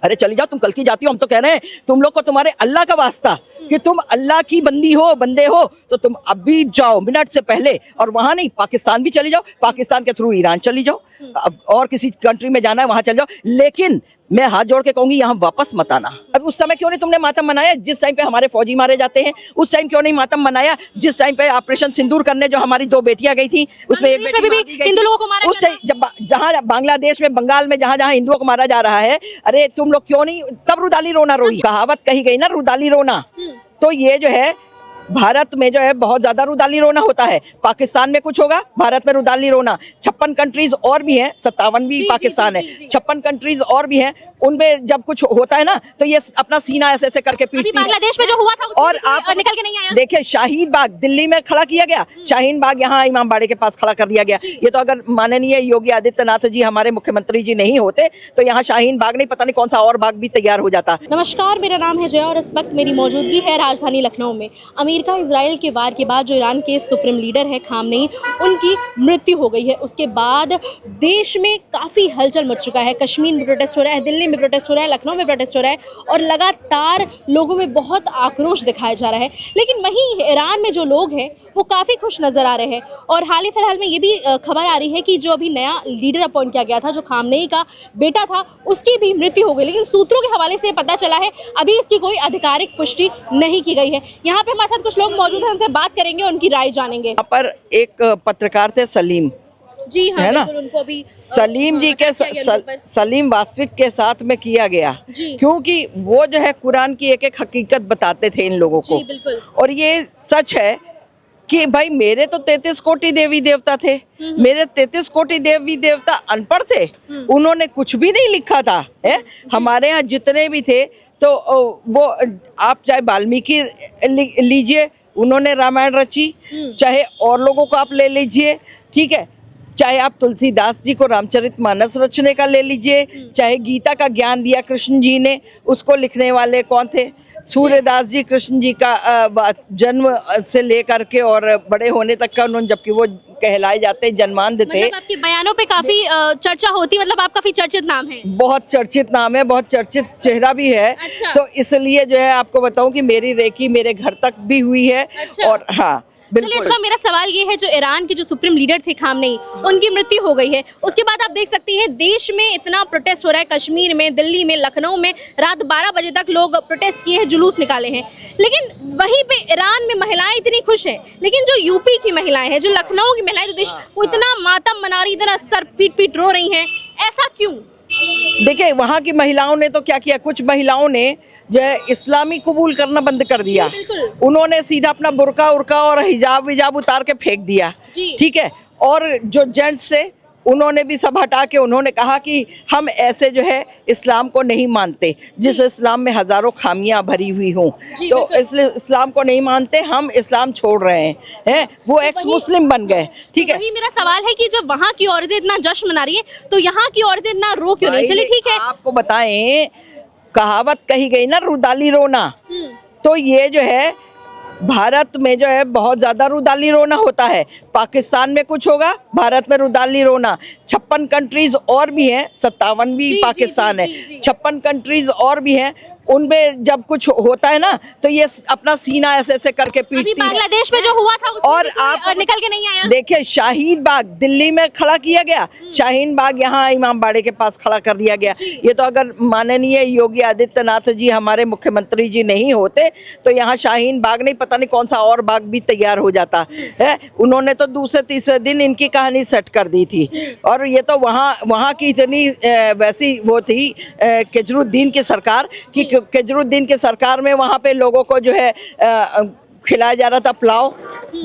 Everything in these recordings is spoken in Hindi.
अरे चली जाओ, तुम कल की जाती हो। हम तो कह रहे हैं तुम लोग को तुम्हारे अल्लाह का वास्ता कि तुम अल्लाह की बंदी हो, बंदे हो, तो तुम अभी जाओ मिनट से पहले, और वहां नहीं, पाकिस्तान भी चली जाओ, पाकिस्तान के थ्रू ईरान चली जाओ, अब और किसी कंट्री में जाना है वहां चले जाओ, लेकिन मैं हाथ जोड़ के कहूंगी यहाँ वापस मत आना। अब उस समय क्यों नहीं तुमने मातम मनाया जिस टाइम पे हमारे फौजी मारे जाते हैं? उस टाइम क्यों नहीं मातम मनाया जिस टाइम पे ऑपरेशन सिंदूर करने जो हमारी 2 बेटियां गई थी, उसमें एक बेटी मार दी गई हिंदू लोगों को मारा उस टाइम जब जहां बांग्लादेश में, बंगाल में जहां जहां हिंदुओं को मारा जा रहा है, अरे तुम लोग क्यों नहीं तब रुदाली रोना रोई? कहावत कही गई ना, रुदाली रोना। तो ये जो है भारत में जो है बहुत ज्यादा रुदाली रोना होता है। पाकिस्तान में कुछ होगा, भारत में रुदाली रोना। 56 कंट्रीज और भी हैं, 57 भी पाकिस्तान है, 56 कंट्रीज और भी हैं, उनमें जब कुछ होता है ना तो ये अपना सीना ऐसे ऐसे करके पीटती है। बांग्लादेश में जो हुआ था और आप निकल के नहीं आया। देखिए शाहीन बाग दिल्ली में खड़ा किया गया, शाहीन बाग यहाँ इमामबाड़े के पास खड़ा कर दिया गया। ये तो अगर माननीय योगी आदित्यनाथ जी हमारे मुख्यमंत्री जी नहीं होते तो यहाँ शाहीन बाग नहीं, पता नहीं कौन सा और बाग भी तैयार हो जाता। नमस्कार, मेरा नाम है जया और इस वक्त मेरी मौजूदगी है राजधानी लखनऊ में। अमेरिका इजराइल के वार के बाद जो ईरान के सुप्रीम लीडर है खामनेई, उनकी मृत्यु हो गई है। उसके बाद देश में काफ़ी हलचल मच चुका है। कश्मीर में प्रोटेस्ट हो रहा है, दिल्ली में प्रोटेस्ट हो रहा है, लखनऊ में प्रोटेस्ट हो रहा है और लगातार लोगों में बहुत आक्रोश दिखाया जा रहा है। लेकिन वहीं ईरान में जो लोग हैं वो काफ़ी खुश नज़र आ रहे हैं। और हाल ही फिलहाल में ये भी खबर आ रही है कि जो अभी नया लीडर अपॉइंट किया गया था, जो खामनेई का बेटा था, उसकी भी मृत्यु हो गई। लेकिन सूत्रों के हवाले से पता चला है अभी इसकी कोई आधिकारिक पुष्टि नहीं की गई है। यहाँ पे हमारे साथ कुछ लोग मौजूद हैं, उनसे बात करेंगे, उनकी राय जानेंगे। यहाँ पर एक पत्रकार थे सलीम, जी हाँ, है ना, उनको भी सलीम जी के सलीम वास्तविक के साथ में किया गया, क्योंकि वो जो है कुरान की एक एक हकीकत बताते थे इन लोगों को। और ये सच है कि भाई मेरे तो 33 कोटि देवी देवता थे, मेरे 33 कोटि देवी देवता अनपढ़ थे, उन्होंने कुछ भी नहीं लिखा था। है हमारे यहाँ जितने भी थे तो वो आप चाहे वाल्मीकि लीजिए, उन्होंने रामायण रची, चाहे और लोगों को आप ले लीजिए, ठीक है, चाहे आप तुलसीदास जी को रामचरितमानस रचने का ले लीजिए, चाहे गीता का ज्ञान दिया कृष्ण जी ने, उसको लिखने वाले कौन थे? सूर्यदास जी। कृष्ण जी का जन्म से लेकर के और बड़े होने तक का उन्होंने, जबकि वो कहलाए जाते हैं जन्मांध थे। मतलब आपके बयानों पे काफी चर्चा होती, मतलब आप काफी चर्चित नाम है। बहुत चर्चित नाम है, बहुत चर्चित चेहरा भी है। अच्छा। तो इसलिए जो है आपको बताऊं कि मेरी रेकी मेरे घर तक भी हुई है। अच्छा। और हाँ चलिए, अच्छा, मेरा सवाल ये है, जो ईरान के जो सुप्रीम लीडर थे खामनेई, उनकी मृत्यु हो गई है, उसके बाद आप देख सकती हैं देश में इतना प्रोटेस्ट हो रहा है। कश्मीर में, दिल्ली में, लखनऊ में रात 12 बजे तक लोग प्रोटेस्ट किए हैं, जुलूस निकाले हैं। लेकिन वहीं पे ईरान में महिलाएं इतनी खुश हैं, लेकिन जो यूपी की महिलाएं हैं, जो लखनऊ की महिलाएं, जो देश, वो इतना मातम मना रही, इतना सर पीट पीट रो रही हैं, ऐसा क्यों? देखिए वहाँ की महिलाओं ने तो क्या किया, कुछ महिलाओं ने जो है इस्लामी कबूल करना बंद कर दिया। उन्होंने सीधा अपना बुर्का उर्का और हिजाब विजाब उतार के फेंक दिया, ठीक है। और जो जेंट्स थे उन्होंने भी सब हटा के उन्होंने कहा कि हम ऐसे जो है इस्लाम को नहीं मानते, जिस इस्लाम में हजारों खामियां भरी हुई हों, तो इसलिए इस्लाम को नहीं मानते, हम इस्लाम छोड़ रहे हैं। वो एक्स मुस्लिम बन गए, ठीक है। वही मेरा सवाल है कि जब वहाँ की औरतें इतना जश्न मना रही है तो यहाँ की औरतें इतना रो क्यों नहीं? चलिए ठीक है, आपको बताएं, कहावत कही गई ना, रुदाली रोना। तो ये जो है भारत में जो है बहुत ज्यादा रुदाली रोना होता है। पाकिस्तान में कुछ होगा, भारत में रुदाली रोना। 56 कंट्रीज और भी हैं, 57 भी पाकिस्तान है, 56 कंट्रीज और भी हैं, उनमें जब कुछ होता है ना तो ये अपना सीना ऐसे ऐसे करके पीटती है। बांग्लादेश में जो हुआ था और आप निकल के नहीं आया। देखिए शाहीन बाग दिल्ली में खड़ा किया गया, शाहीन बाग यहाँ इमामबाड़े के पास खड़ा कर दिया गया। ये तो अगर माननीय योगी आदित्यनाथ जी हमारे मुख्यमंत्री जी नहीं होते तो यहाँ शाहीन बाग नहीं, पता नहीं कौन सा और बाग भी तैयार हो जाता है। उन्होंने तो दूसरे तीसरे दिन इनकी कहानी सेट कर दी थी। और ये तो वहाँ की इतनी वैसी वो थी केजरीवाल की सरकार कि केजरीवाल की सरकार में वहाँ पे लोगों को जो है खिलाया जा रहा था पुलाव,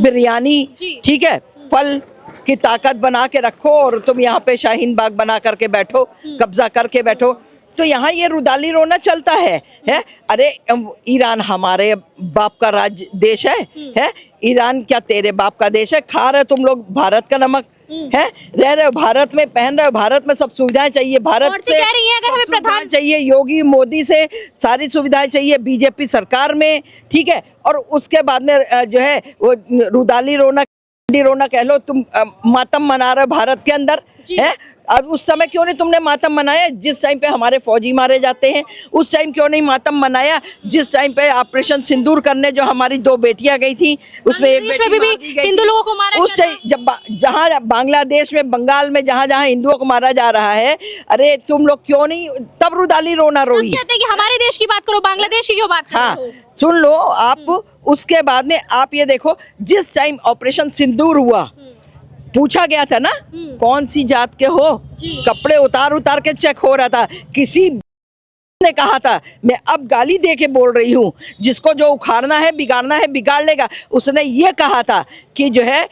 बिरयानी, ठीक है, फल की ताकत बना के रखो और तुम यहाँ पे शाहीन बाग बना करके बैठो, कब्जा करके बैठो। तो यहाँ ये रुदाली रोना चलता है। अरे ईरान हमारे बाप का राज्य देश है? ईरान क्या तेरे बाप का देश है? खा रहे तुम लोग भारत का नमक है, रह रहे हो भारत में, पहन रहे हो भारत में, सब सुविधाएं चाहिए भारत से, कह रही है अगर हमें प्रधान चाहिए, योगी मोदी से सारी सुविधाएं चाहिए बीजेपी सरकार में, ठीक है। और उसके बाद में जो है वो रुदाली रोना रोना कह लो, तुम मातम मना रहे हो भारत के अंदर है। अब उस समय क्यों नहीं तुमने मातम मनाया जिस टाइम पे हमारे फौजी मारे जाते हैं? उस टाइम क्यों नहीं मातम मनाया जिस टाइम पे ऑपरेशन सिंदूर करने जो हमारी 2 बेटियां गई थी, उसमें एक बेटी में भी मार दी गई हिंदू थी। लोगों को मारा उस गया टाइम जब जहाँ बांग्लादेश में, बंगाल में जहाँ जहाँ हिंदुओं को मारा जा रहा है, अरे तुम लोग क्यों नहीं तब रुदाली रोना रोई? कहते हैं कि हमारे देश की बात करो, बांग्लादेश की क्यों बात कर हाँ, रहे हो? सुन लो आप। उसके बाद में आप ये देखो, जिस टाइम ऑपरेशन सिंदूर हुआ, पूछा गया था ना कौन सी जात के हो, कपड़े उतार उतार के चेक हो रहा था। किसी ने कहा था, मैं अब गाली दे के बोल रही हूँ, जिसको जो उखाड़ना है बिगाड़ना है बिगाड़ लेगा। उसने ये कहा था कि जो है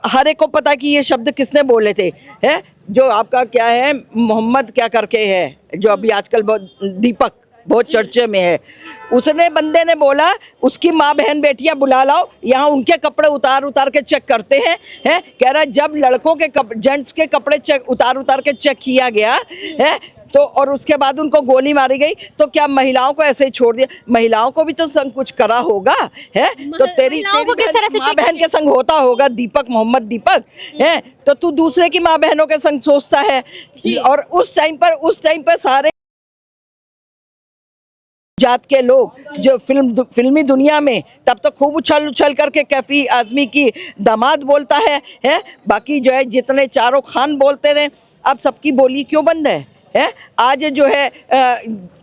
हर एक को पता कि ये शब्द किसने बोले थे, है जो आपका क्या है, मोहम्मद क्या करके है, जो अभी आजकल बहुत दीपक बहुत चर्चे में है। उसने बंदे ने बोला उसकी माँ बहन बेटियां बुला लाओ, यहाँ उनके कपड़े उतार उतार के चेक करते हैं। कह रहा जब लड़कों के जेंट्स के कपड़े चेक उतार के चेक किया गया है तो, और उसके बाद उनको गोली मारी गई, तो क्या महिलाओं को ऐसे ही छोड़ दिया? महिलाओं को भी तो संग कुछ करा होगा, है तो तेरी माँ बहन के संग होता होगा दीपक, मोहम्मद दीपक, है तो तू दूसरे की माँ बहनों के संग सोचता है। और उस टाइम पर सारे जात के लोग जो फिल्मी दुनिया में तब तो खूब उछल करके कैफी आजमी की दामाद बोलता है। बाकी जो है जितने चारों खान बोलते थे, अब सबकी बोली क्यों बंद है? आज जो है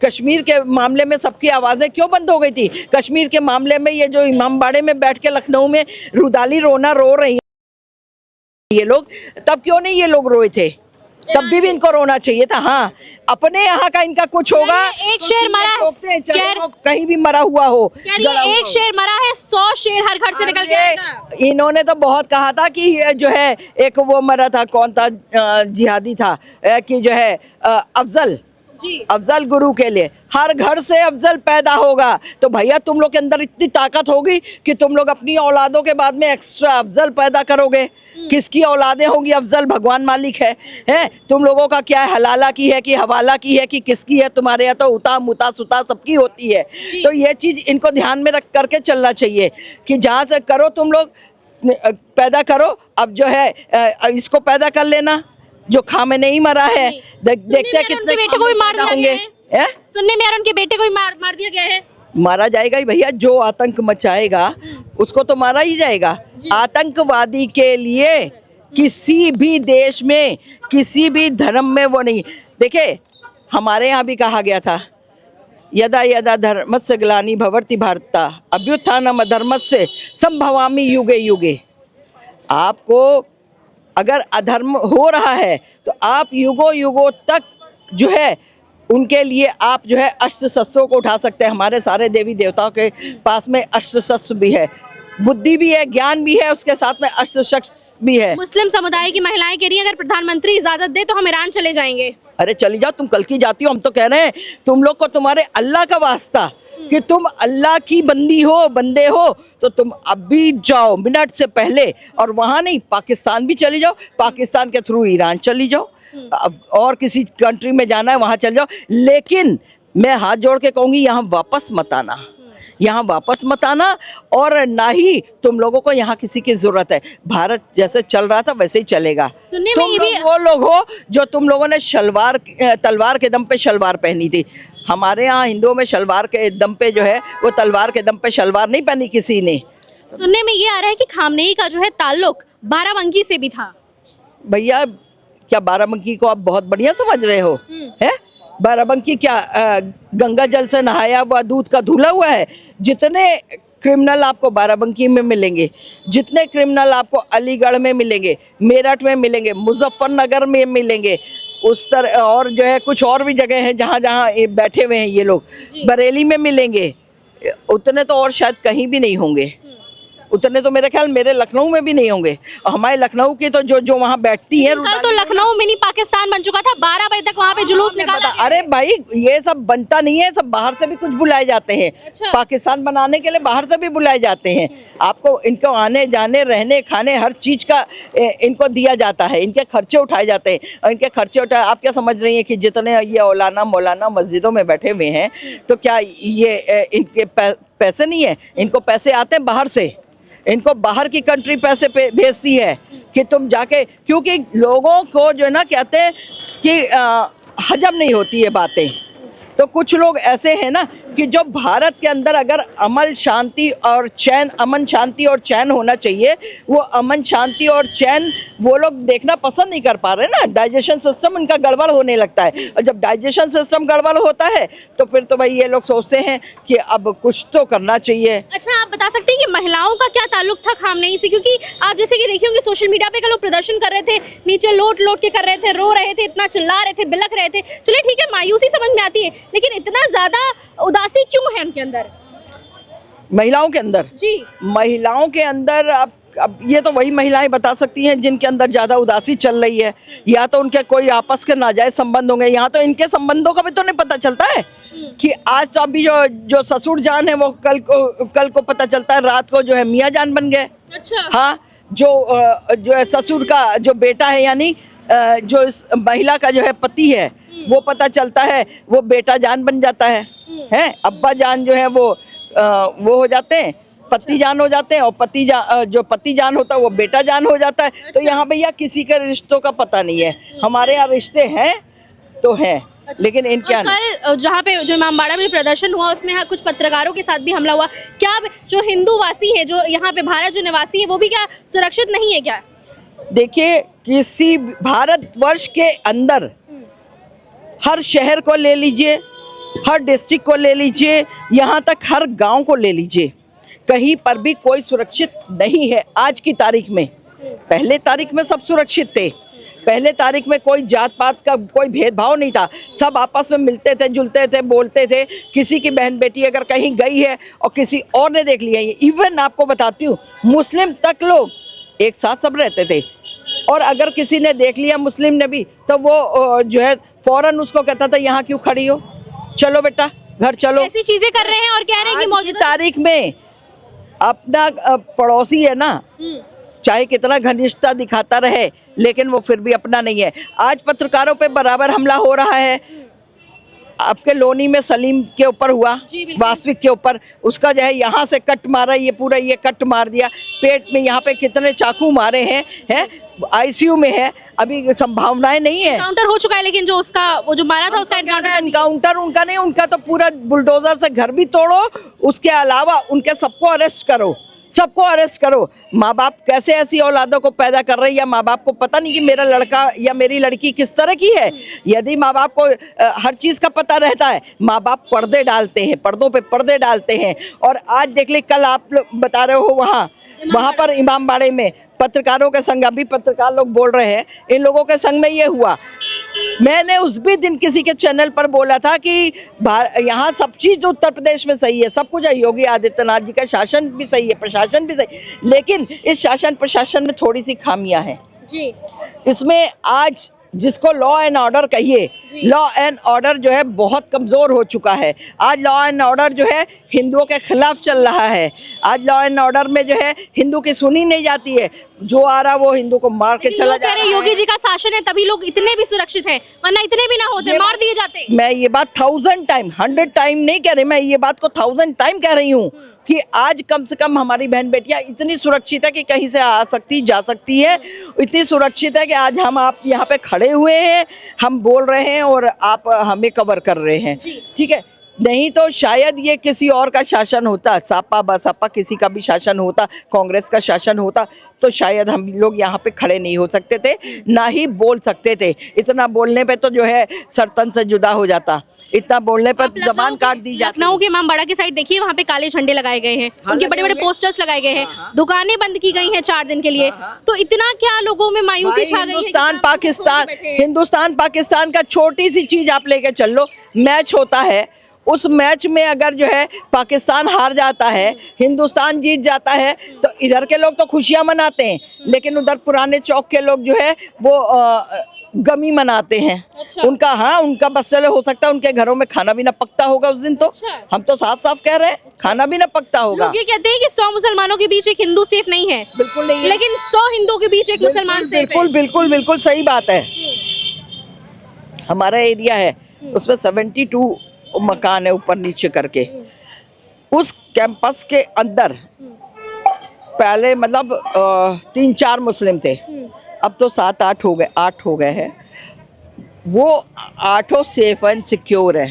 कश्मीर के मामले में सबकी आवाज़ें क्यों बंद हो गई थी? कश्मीर के मामले में ये जो इमामबाड़े में बैठ के लखनऊ में रुदाली रोना रो रही हैं ये लोग, तब क्यों नहीं ये लोग रोए थे? तब भी इनको रोना चाहिए था। हाँ, अपने यहाँ का इनका कुछ होगा, एक शेर मरा है, कहीं भी मरा हुआ हो, एक शेर मरा है, 100 शेर हर घर से निकल के आएगा। इन्होंने तो बहुत कहा था कि जो है एक वो मरा था, कौन था जिहादी था कि जो है अफजल गुरु के लिए हर घर से अफजल पैदा होगा। तो भैया तुम लोग के अंदर इतनी ताकत होगी कि तुम लोग अपनी औलादों के बाद में एक्स्ट्रा अफजल पैदा करोगे। किसकी औलादें होंगी? अफजल भगवान मालिक है। तुम लोगों का क्या है, हलाला की है कि हवाला की है कि किसकी है? तुम्हारे यहाँ तो उता मुता सुता सबकी होती है। तो ये चीज़ इनको ध्यान में रख करके चलना चाहिए कि जहाँ से करो तुम लोग पैदा करो। अब जो है इसको पैदा कर लेना जो खामेनेई मरा है, देखते हैं कितने बेटे को भी मार दिया गया है। सुनने में आ रहा है उनके बेटे को भी मार दिया गया है। मारा जाएगा ही भैया, जो आतंक मचाएगा उसको तो मारा ही जाएगा। आतंकवादी के लिए किसी भी देश में, किसी भी धर्म में वो नहीं। देखे हमारे यहाँ भी कहा गया था, यदा यदा धर्मस्य ग्लानि भवति भारता अभ्युत्थानम अधर्मस्य संभवामि युगे युगे। आपको अगर अधर्म हो रहा है तो आप युगों युगों तक जो है उनके लिए आप जो है अस्त्र शस्त्रों को उठा सकते हैं। हमारे सारे देवी देवताओं के पास में अस्त्र शस्त्र भी है, बुद्धि भी है, ज्ञान भी है, उसके साथ में अस्त्र शस्त्र भी है। मुस्लिम समुदाय की महिलाएं कह रही हैं अगर प्रधानमंत्री इजाजत दे तो हम ईरान चले जाएंगे। अरे चली जाओ, तुम कल की जाती हो। हम तो कह रहे हैं तुम लोग को तुम्हारे अल्लाह का वास्ता कि तुम अल्लाह की बंदी हो, बंदे हो, तो तुम अभी जाओ मिनट से पहले, और वहाँ नहीं पाकिस्तान भी चली जाओ, पाकिस्तान के थ्रू ईरान चली जाओ, और किसी कंट्री में जाना है वहाँ चले जाओ। लेकिन मैं हाथ जोड़ के कहूँगी यहाँ वापस मत आना, यहाँ वापस मत आना। और ना ही तुम लोगों को यहाँ किसी की जरूरत है। भारत जैसे चल रहा था वैसे ही चलेगा। तुम लोग वो लोग हो जो तुम लोगों ने तलवार के दम पे शलवार पहनी थी। हमारे यहाँ हिंदुओं में शलवार के दम पे जो है वो तलवार के दम पे शलवार नहीं पहनी किसी ने। सुनने में ये आ रहा है कि खामनेई का जो है ताल्लुक बाराबंकी से भी था। भैया क्या बाराबंकी को आप बहुत बढ़िया समझ रहे हो? है बाराबंकी क्या गंगा जल से नहाया हुआ दूध का धुला हुआ है? जितने क्रिमिनल आपको बाराबंकी में मिलेंगे, जितने क्रिमिनल आपको अलीगढ़ में मिलेंगे, मेरठ में मिलेंगे, मुजफ्फरनगर में मिलेंगे, उस तरह और जो है कुछ और भी जगह हैं जहाँ जहाँ बैठे हुए हैं ये लोग, बरेली में मिलेंगे, उतने तो और शायद कहीं भी नहीं होंगे। उतने तो मेरे ख्याल मेरे लखनऊ में भी नहीं होंगे। और हमारे लखनऊ की तो जो वहाँ बैठती है, कल तो लखनऊ मिनी पाकिस्तान बन चुका था, 12 बजे तक वहाँ पे जुलूस निकाला। अरे भाई ये सब बनता नहीं है, सब बाहर से भी कुछ बुलाए जाते हैं। अच्छा। पाकिस्तान बनाने के लिए बाहर से भी बुलाए जाते हैं। आपको इनको आने जाने रहने खाने हर चीज का इनको दिया जाता है, इनके खर्चे उठाए जाते हैं। और इनके खर्चे उठाए, आप क्या समझ रही हैं कि जितने ये औलाना मौलाना मस्जिदों में बैठे हुए हैं तो क्या ये इनके पैसे नहीं है? इनको पैसे आते हैं बाहर से। इनको बाहर की कंट्री पैसे पे भेजती है कि तुम जाके, क्योंकि लोगों को जो है ना कहते हैं कि हजम नहीं होती है बातें। तो कुछ लोग ऐसे हैं ना कि जो भारत के अंदर अगर अमन शांति और चैन, अमन शांति और चैन होना चाहिए, वो अमन शांति और चैन वो लोग देखना पसंद नहीं कर पा रहे ना। डाइजेशन सिस्टम उनका गड़बड़ होने लगता है, और जब डाइजेशन सिस्टम गड़बड़ होता है तो फिर तो भाई ये लोग सोचते हैं कि अब कुछ तो करना चाहिए। अच्छा, आप बता सकते हैं कि महिलाओं का क्या ताल्लुक था खामनेई से? क्योंकि आप जैसे कि देखिए होंगे सोशल मीडिया पे कल लोग प्रदर्शन कर रहे थे, नीचे लोट लोट के कर रहे थे, रो रहे थे, इतना चिल्ला रहे थे, बिलख रहे थे। चलिए ठीक है, मायूसी समझ में आती है, लेकिन इतना ज्यादा उदासी क्यों है उनके अंदर, महिलाओं के अंदर? जी, महिलाओं के अंदर अब ये तो वही महिलाएं बता सकती हैं जिनके अंदर ज्यादा उदासी चल रही है, या तो उनके कोई आपस के नाजायज संबंध होंगे। यहाँ तो इनके संबंधों का भी तो नहीं पता चलता है कि आज तो अभी जो ससुर जान है वो कल को पता चलता है रात को जो है मियाँ जान बन गए। अच्छा, हाँ, जो है ससुर का जो बेटा है, यानी जो इस महिला का जो है पति है, वो पता चलता है वो बेटा जान बन जाता है। अब्बा जान जो है वो हो जाते हैं, पति जान हो जाते हैं, और जो पति जान होता है वो बेटा जान हो जाता है। तो यहाँ भैया किसी के रिश्तों का पता नहीं है। हमारे यहाँ रिश्ते हैं तो हैं, लेकिन इनके कल जहाँ पे जो इमामबाड़ा में प्रदर्शन हुआ उसमें कुछ पत्रकारों के साथ भी हमला हुआ। क्या जो हिंदू वासी है, जो यहाँ पे भारत जो निवासी है, वो भी क्या सुरक्षित नहीं है क्या? देखिए, किसी भारतवर्ष के अंदर हर शहर को ले लीजिए, हर डिस्ट्रिक्ट को ले लीजिए, यहाँ तक हर गांव को ले लीजिए, कहीं पर भी कोई सुरक्षित नहीं है आज की तारीख में। पहले तारीख में सब सुरक्षित थे। पहले तारीख में कोई जात पात का कोई भेदभाव नहीं था, सब आपस में मिलते थे, जुलते थे, बोलते थे। किसी की बहन बेटी अगर कहीं गई है और किसी और ने देख लिया है, इवन आपको बताती हूँ मुस्लिम तक लोग एक साथ सब रहते थे, और अगर किसी ने देख लिया मुस्लिम ने भी, तो वो जो है फौरन उसको कहता था यहाँ क्यों खड़ी हो, चलो बेटा घर चलो। ऐसी चीजें कर रहे हैं और कह रहे हैं कि मौजूदा तारीख में अपना पड़ोसी है ना, चाहे कितना घनिष्ठता दिखाता रहे, लेकिन वो फिर भी अपना नहीं है। आज पत्रकारों पे बराबर हमला हो रहा है। आपके लोनी में सलीम के ऊपर हुआ, वास्तविक के ऊपर, उसका जो है यहाँ से कट मारा, ये पूरा ये कट मार दिया पेट में, यहाँ पे कितने चाकू मारे हैं आईसीयू में है। अभी संभावनाएं नहीं है, एनकाउंटर हो चुका है, लेकिन जो उसका वो जो मारा था उसका एनकाउंटर उनका नहीं, उनका तो पूरा बुलडोजर से घर भी तोड़ो, उसके अलावा उनके सबको अरेस्ट करो, सबको अरेस्ट करो। माँ बाप कैसे ऐसी औलादों को पैदा कर रहे हैं, या माँ बाप को पता नहीं कि मेरा लड़का या मेरी लड़की किस तरह की है। यदि माँ बाप को हर चीज़ का पता रहता है, माँ बाप पर्दे डालते हैं, पर्दों पे पर्दे डालते हैं। और आज देख ले, कल आप बता रहे हो वहाँ पर इमामबाड़े में पत्रकारों के संग, अभी पत्रकार लोग बोल रहे हैं, इन लोगों के संग में ये हुआ। मैंने उस भी दिन किसी के चैनल पर बोला था कि यहाँ सब चीज़ उत्तर प्रदेश में सही है, सब कुछ है, योगी आदित्यनाथ जी का शासन भी सही है, प्रशासन भी सही, लेकिन इस शासन प्रशासन में थोड़ी सी खामियां हैं जी। इसमें आज जिसको लॉ एंड ऑर्डर कहिए, लॉ एंड ऑर्डर जो है बहुत कमज़ोर हो चुका है। आज लॉ एंड ऑर्डर जो है हिंदुओं के खिलाफ चल रहा है। आज लॉ एंड ऑर्डर में जो है हिंदू की सुनी नहीं जाती है, जो आ रहा वो हिंदू को मार के चला जा रहा है। योगी जी का शासन है तभी लोग इतने भी सुरक्षित हैं, वरना इतने भी ना होते, मार दिए जाते। मैं ये बात 1000 टाइम 100 टाइम नहीं कह रही, मैं ये बात को 1000 टाइम कह रही हूँ कि आज कम से कम हमारी बहन बेटियां इतनी सुरक्षित है कि कहीं से आ सकती जा सकती है, इतनी सुरक्षित है कि आज हम आप यहाँ पे खड़े हुए हैं, हम बोल रहे हैं और आप हमें कवर कर रहे हैं, ठीक है। नहीं तो शायद ये किसी और का शासन होता, सपा बसपा किसी का भी शासन होता, कांग्रेस का शासन होता, तो शायद हम लोग यहाँ पे खड़े नहीं हो सकते थे, ना ही बोल सकते थे। इतना बोलने पे तो जो है सरतन से जुदा हो जाता, इतना बोलने पर जबान काट दी जाती। लखनऊ के इमामबाड़ा की साइड देखिए, वहाँ पे काले झंडे लगाए गए हैं, उनके बड़े बड़े पोस्टर्स लगाए गए हैं, दुकानें बंद की गई हैं 4 दिन के लिए। तो इतना क्या लोगों में मायूसी छा गई है। हिंदुस्तान पाकिस्तान का छोटी सी चीज आप लेके चल लो, मैच होता है, उस मैच में अगर जो है पाकिस्तान हार जाता है, हिंदुस्तान जीत जाता है, तो इधर के लोग तो खुशियां मनाते हैं, लेकिन उधर पुराने चौक के लोग जो है वो गमी मनाते हैं। अच्छा। उनका बस चले, हो सकता है उनके घरों में खाना भी ना पकता होगा उस दिन। तो अच्छा। हम तो साफ साफ कह रहे हैं खाना भी ना पकता होगा। लोग ये कहते हैं कि 100 मुसलमानों के बीच एक हिंदू सेफ नहीं है। बिल्कुल नहीं है, लेकिन 100 हिंदुओं के बीच एक मुसलमान सेफ है। बिल्कुल बिल्कुल बिल्कुल सही बात है। हमारा एरिया है उसमें 72 मकान है ऊपर नीचे करके, उस कैंपस के अंदर पहले मतलब 3-4 मुस्लिम थे, अब तो 7-8 हो गए, 8 हो गए हैं। वो 8 सेफ एंड सिक्योर है।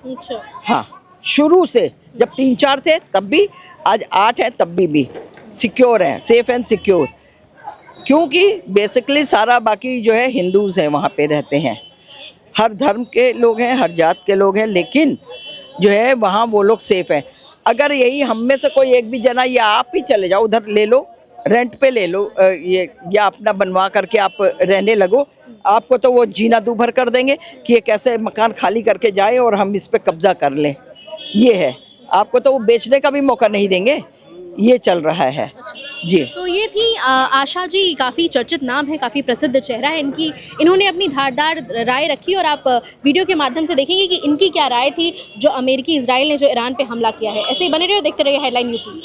अच्छा। हाँ, शुरू से जब 3-4 थे तब भी, आज 8 है तब भी सिक्योर हैं, सेफ एंड सिक्योर। क्योंकि बेसिकली सारा बाकी जो है हिंदूज हैं, वहाँ पे रहते हैं, हर धर्म के लोग हैं, हर जात के लोग हैं, लेकिन जो है वहाँ वो लोग सेफ हैं। अगर यही हम में से कोई एक भी जना, या आप ही चले जाओ उधर, ले लो रेंट पे, ले लो ये, या अपना बनवा करके आप रहने लगो, आपको तो वो जीना दूभर कर देंगे कि ये कैसे मकान खाली करके जाए और हम इस पे कब्जा कर लें। ये है, आपको तो वो बेचने का भी मौका नहीं देंगे। ये चल रहा है जी। तो ये थी आशा जी, काफ़ी चर्चित नाम है, काफ़ी प्रसिद्ध चेहरा है इनकी। इन्होंने अपनी धारदार राय रखी और आप वीडियो के माध्यम से देखेंगे कि इनकी क्या राय थी जो अमेरिकी इजराइल ने जो ईरान पे हमला किया है। ऐसे ही बने रहिए, देखते रहिए हेडलाइन यूपी।